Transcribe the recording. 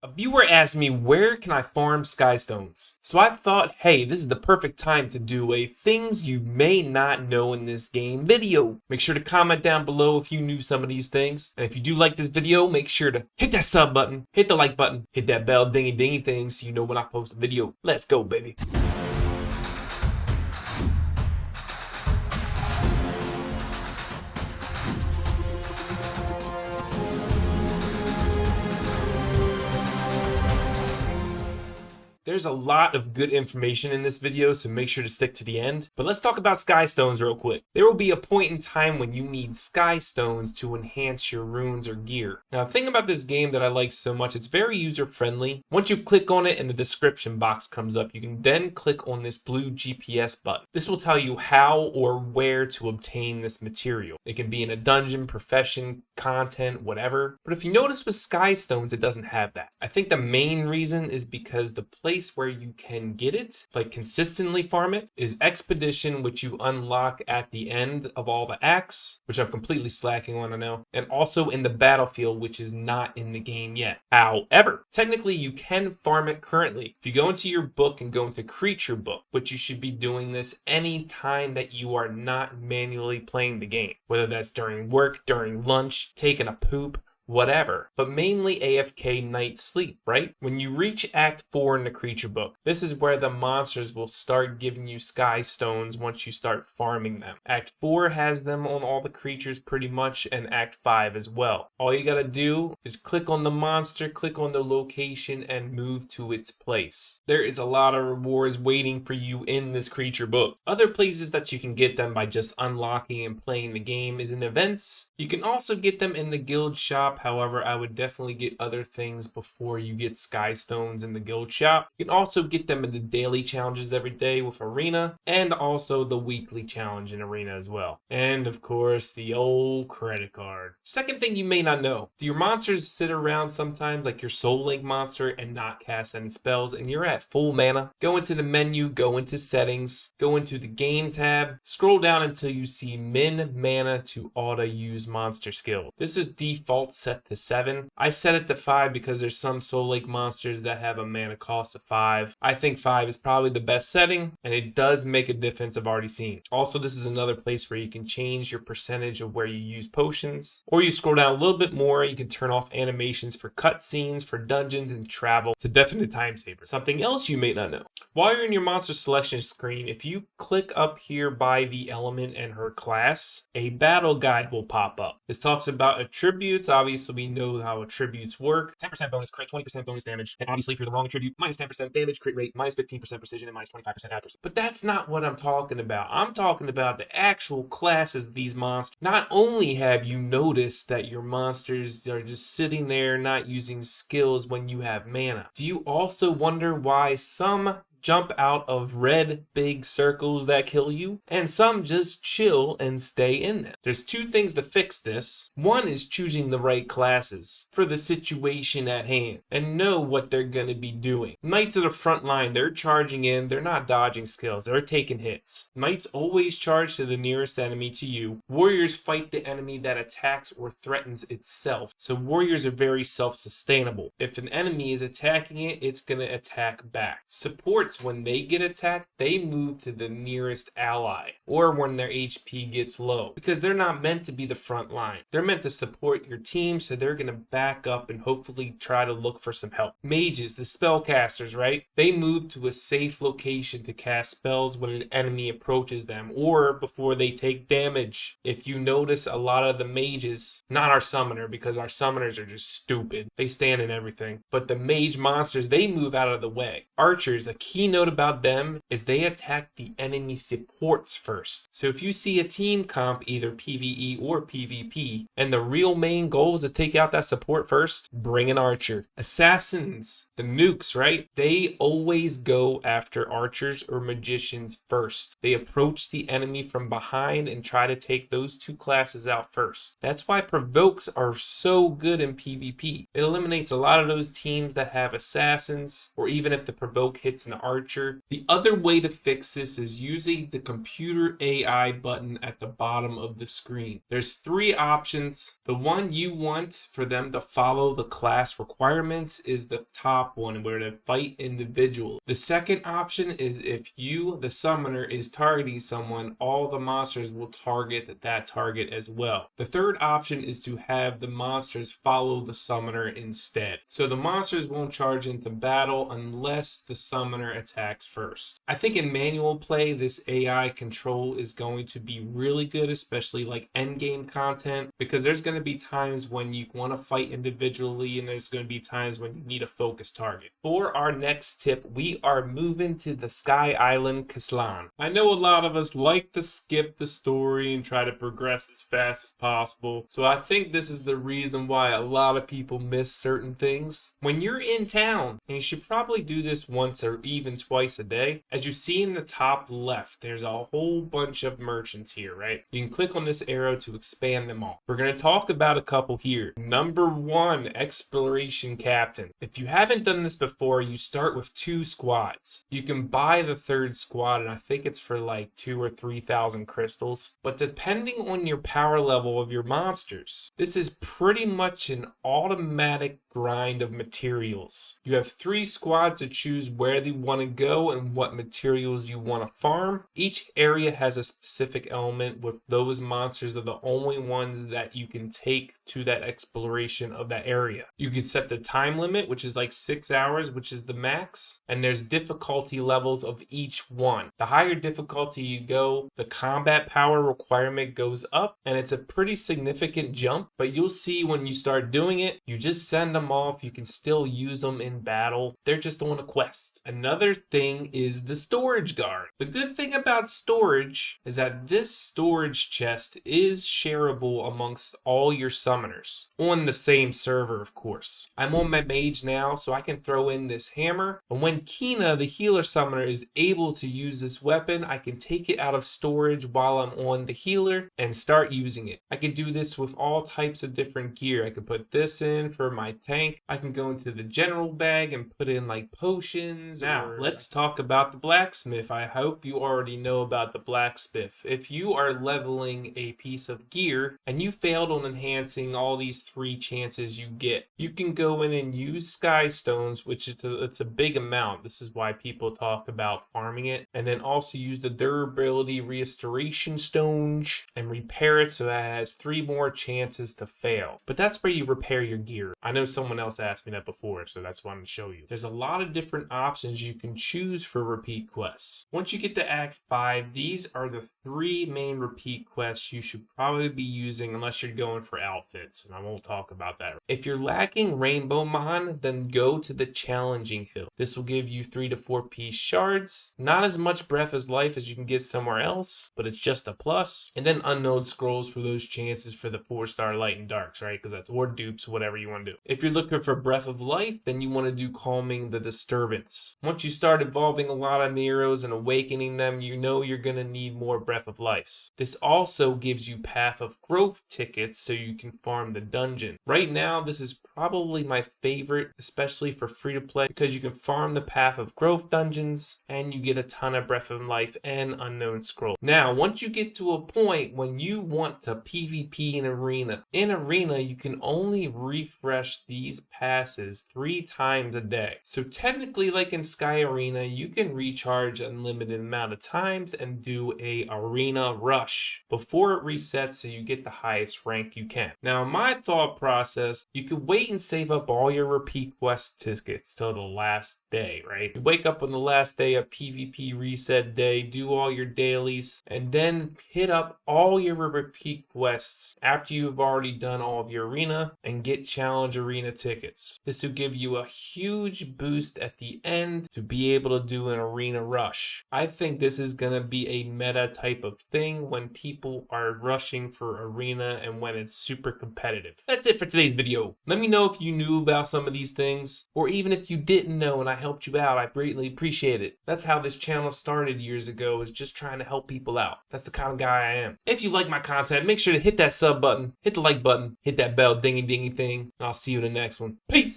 A viewer asked me, where can I farm Skystones? So I thought, hey, this is the perfect time to do a things you may not know in this game video. Make sure to comment down below if you knew some of these things. And if you do like this video, make sure to hit that sub button, hit the like button, hit that bell dingy dingy thing so you know when I post a video. Let's go, baby. There's a lot of good information in this video, so make sure to stick to the end. But let's talk about Skystones real quick. There will be a point in time when you need Skystones to enhance your runes or gear. Now, the thing about this game that I like so much, it's very user-friendly. Once you click on it and the description box comes up, you can then click on this blue GPS button. This will tell you how or where to obtain this material. It can be in a dungeon, profession, content, whatever. But if you notice with Skystones, it doesn't have that. I think the main reason is because the place where you can get it, like consistently farm it, is Expedition, which you unlock at the end of all the acts, which I'm completely slacking on, I know, and also in the battlefield, which is not in the game yet. However, technically you can farm it currently. If you go into your book and go into Creature Book, which you should be doing this any time that you are not manually playing the game, whether that's during work, during lunch, taking a poop, whatever, but mainly AFK night sleep, right? When you reach Act 4 in the Creature Book, this is where the monsters will start giving you Skystones once you start farming them. Act 4 has them on all the creatures pretty much, and Act 5 as well. All you gotta do is click on the monster, click on the location, and move to its place. There is a lot of rewards waiting for you in this Creature Book. Other places that you can get them by just unlocking and playing the game is in events. You can also get them in the guild shop. However, I would definitely get other things before you get Skystones in the guild shop. You can also get them in the daily challenges every day with Arena, and also the weekly challenge in Arena as well. And of course, the old credit card. Second thing you may not know, do your monsters sit around sometimes like your Soul Link monster and not cast any spells and you're at full mana? Go into the menu, go into settings, go into the game tab, scroll down until you see min mana to auto use monster skill. This is default set to 7. I set it to 5 because there's some Soul Lake monsters that have a mana cost of 5. I think 5 is probably the best setting, and it does make a difference, I've already seen. Also, this is another place where you can change your percentage of where you use potions. Or you scroll down a little bit more, you can turn off animations for cutscenes, for dungeons, and travel. It's a definite time saver. Something else you may not know. While you're in your monster selection screen, if you click up here by the element and her class, a battle guide will pop up. This talks about attributes. Obviously, we know how attributes work. 10% bonus crit, 20% bonus damage, and obviously if you're the wrong attribute, minus 10% damage, crit rate, minus 15% precision, and minus 25% accuracy. But that's not what I'm talking about. I'm talking about the actual classes of these monsters. Not only have you noticed that your monsters are just sitting there not using skills when you have mana, do you also wonder why some jump out of red big circles that kill you, and some just chill and stay in them? There's two things to fix this. One is choosing the right classes for the situation at hand and know what they're going to be doing. Knights of the front line, they're charging in, they're not dodging skills, they're taking hits. Knights always charge to the nearest enemy to you. Warriors fight the enemy that attacks or threatens itself. So warriors are very self-sustainable. If an enemy is attacking it, it's going to attack back. Supports, when they get attacked, they move to the nearest ally, or when their HP gets low, because they're not meant to be the front line. They're meant to support your team, so they're going to back up and hopefully try to look for some help. Mages, the spellcasters, right? They move to a safe location to cast spells when an enemy approaches them, or before they take damage. If you notice, a lot of the mages, not our summoner, because our summoners are just stupid. They stand in everything. But the mage monsters, they move out of the way. Archers, a key note about them is they attack the enemy supports first. So if you see a team comp, either PvE or PvP, and the real main goal is to take out that support first, bring an archer. Assassins, the nukes, right? They always go after archers or magicians first. They approach the enemy from behind and try to take those two classes out first. That's why provokes are so good in PvP. It eliminates a lot of those teams that have assassins, or even if the provoke hits an archer archer. The other way to fix this is using the computer AI button at the bottom of the screen. There's 3 options. The one you want for them to follow the class requirements is the top one, where to fight individuals. The second option is if you, the summoner, is targeting someone, all the monsters will target that target as well. The third option is to have the monsters follow the summoner instead. So the monsters won't charge into battle unless the summoner attacks first. I think in manual play, this AI control is going to be really good, especially like endgame content, because there's going to be times when you want to fight individually and there's going to be times when you need a focus target. For our next tip, we are moving to the Sky Island Kaslan. I know a lot of us like to skip the story and try to progress as fast as possible, so I think this is the reason why a lot of people miss certain things. When you're in town, and you should probably do this once or even twice a day, as you see in the top left, there's a whole bunch of merchants here, right? You can click on this arrow to expand them all. We're going to talk about a couple here. Number 1, Exploration Captain. If you haven't done this before, you start with 2 squads. You can buy the 3rd squad, and I think it's for like 2,000 or 3,000 crystals. But depending on your power level of your monsters, this is pretty much an automatic grind of materials. You have 3 squads to choose where they want to go and what materials you want to farm. Each area has a specific element, with those monsters are the only ones that you can take to that exploration of that area. You can set the time limit, which is like 6 hours, which is the max, and there's difficulty levels of each one. The higher difficulty you go, the combat power requirement goes up, and it's a pretty significant jump, but you'll see when you start doing it, you just send them off. You can still use them in battle. They're just on a quest. Another thing is the storage guard. The good thing about storage is that this storage chest is shareable amongst all your summoners on the same server, of course. I'm on my mage now, so I can throw in this hammer, and when Kina, the healer summoner, is able to use this weapon, I can take it out of storage while I'm on the healer and start using it. I can do this with all types of different gear. I can put this in for my tank. I can go into the general bag and put in like potions. Now, let's talk about the blacksmith. I hope you already know about the blacksmith. If you are leveling a piece of gear and you failed on enhancing all these 3 chances you get, you can go in and use Skystones, which it's a big amount. This is why people talk about farming it. And then also use the durability restoration stones and repair it so that it has 3 more chances to fail. But that's where you repair your gear. I know someone else asked me that before, so that's why I'm going to show you. There's a lot of different options you can choose for repeat quests. Once you get to Act 5, these are the 3 main repeat quests you should probably be using unless you're going for outfits, and I won't talk about that. If you're lacking Rainbow Mon, then go to the Challenging Hill. This will give you 3 to 4 piece shards. Not as much Breath as Life as you can get somewhere else, but it's just a plus. And then Unknown Scrolls for those chances for the 4-star Light and Darks, right? Because that's, or dupes, whatever you want to do. If you're looking for Breath of Life, then you want to do Calming the Disturbance. Once you start evolving a lot of Neros and awakening them, you know you're going to need more Breath of Lives. This also gives you Path of Growth tickets so you can farm the dungeon. Right now, this is probably my favorite, especially for free to play, because you can farm the Path of Growth dungeons and you get a ton of Breath of Life and Unknown Scroll. Now, once you get to a point when you want to PvP in Arena, you can only refresh these passes 3 times a day. So technically, like in Sky Arena, you can recharge unlimited amount of times and do a arena rush before it resets so you get the highest rank you can. Now, in my thought process, you could wait and save up all your repeat quest tickets till the last day, right? You wake up on the last day of PvP reset day, do all your dailies, and then hit up all your repeat quests after you've already done all of your arena and get challenge arena tickets. This will give you a huge boost at the end to be able to do an arena rush. I think this is going to be a meta type of thing when people are rushing for arena and when it's super competitive. That's it for today's video. Let me know if you knew about some of these things, or even if you didn't know and I helped you out. I greatly appreciate it. That's how this channel started years ago, is just trying to help people out. That's the kind of guy I am. If you like my content, make sure to hit that sub button, hit the like button, hit that bell dingy dingy thing, and I'll see you in the next one. Peace!